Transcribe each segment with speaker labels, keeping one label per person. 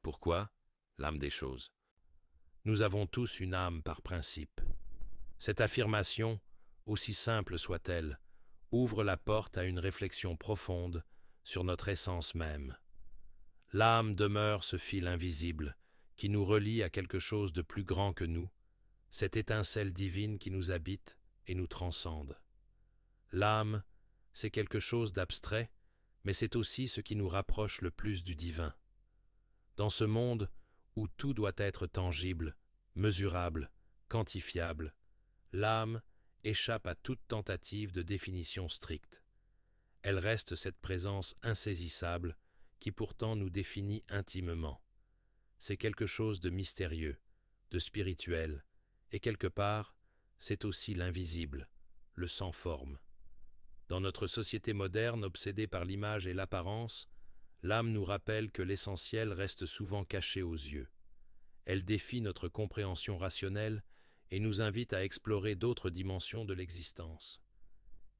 Speaker 1: Pourquoi? L'âme des choses. Nous avons tous une âme par principe. Cette affirmation, aussi simple soit-elle, ouvre la porte à une réflexion profonde sur notre essence même. L'âme demeure ce fil invisible qui nous relie à quelque chose de plus grand que nous, cette étincelle divine qui nous habite et nous transcende. L'âme, c'est quelque chose d'abstrait, mais c'est aussi ce qui nous rapproche le plus du divin. Dans ce monde où tout doit être tangible, mesurable, quantifiable, l'âme échappe à toute tentative de définition stricte. Elle reste cette présence insaisissable qui pourtant nous définit intimement. C'est quelque chose de mystérieux, de spirituel, et quelque part, c'est aussi l'invisible, le sans forme. Dans notre société moderne obsédée par l'image et l'apparence, l'âme nous rappelle que l'essentiel reste souvent caché aux yeux. Elle défie notre compréhension rationnelle et nous invite à explorer d'autres dimensions de l'existence.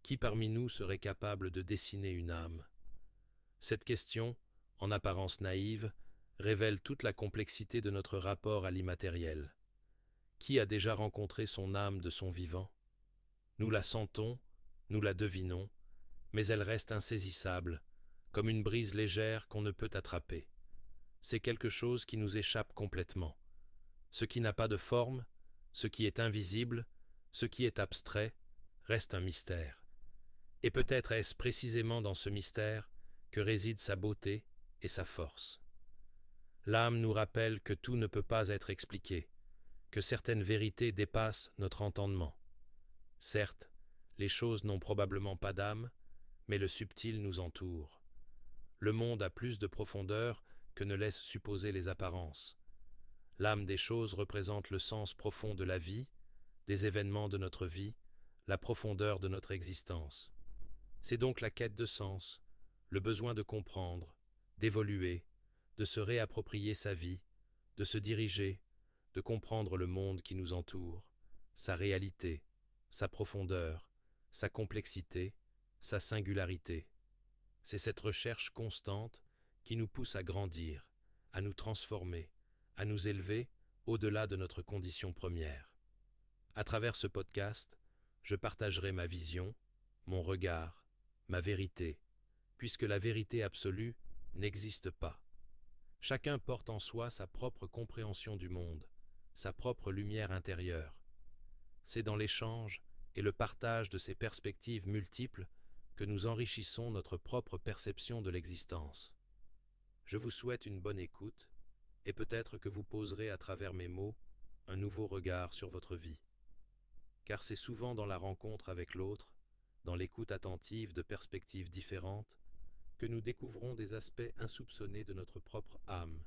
Speaker 1: Qui parmi nous serait capable de dessiner une âme? Cette question, en apparence naïve, révèle toute la complexité de notre rapport à l'immatériel. Qui a déjà rencontré son âme de son vivant? Nous la sentons, nous la devinons, mais elle reste insaisissable, comme une brise légère qu'on ne peut attraper. C'est quelque chose qui nous échappe complètement. Ce qui n'a pas de forme, ce qui est invisible, ce qui est abstrait, reste un mystère. Et peut-être est-ce précisément dans ce mystère que réside sa beauté et sa force. L'âme nous rappelle que tout ne peut pas être expliqué, que certaines vérités dépassent notre entendement. Certes, les choses n'ont probablement pas d'âme, mais le subtil nous entoure. Le monde a plus de profondeur que ne laissent supposer les apparences. L'âme des choses représente le sens profond de la vie, des événements de notre vie, la profondeur de notre existence. C'est donc la quête de sens, le besoin de comprendre, d'évoluer, de se réapproprier sa vie, de se diriger, de comprendre le monde qui nous entoure, sa réalité, sa profondeur, sa complexité, sa singularité. C'est cette recherche constante qui nous pousse à grandir, à nous transformer, à nous élever au-delà de notre condition première. À travers ce podcast, je partagerai ma vision, mon regard, ma vérité, puisque la vérité absolue n'existe pas. Chacun porte en soi sa propre compréhension du monde, sa propre lumière intérieure. C'est dans l'échange et le partage de ces perspectives multiples que nous enrichissons notre propre perception de l'existence. Je vous souhaite une bonne écoute, et peut-être que vous poserez à travers mes mots un nouveau regard sur votre vie. Car c'est souvent dans la rencontre avec l'autre, dans l'écoute attentive de perspectives différentes, que nous découvrons des aspects insoupçonnés de notre propre âme.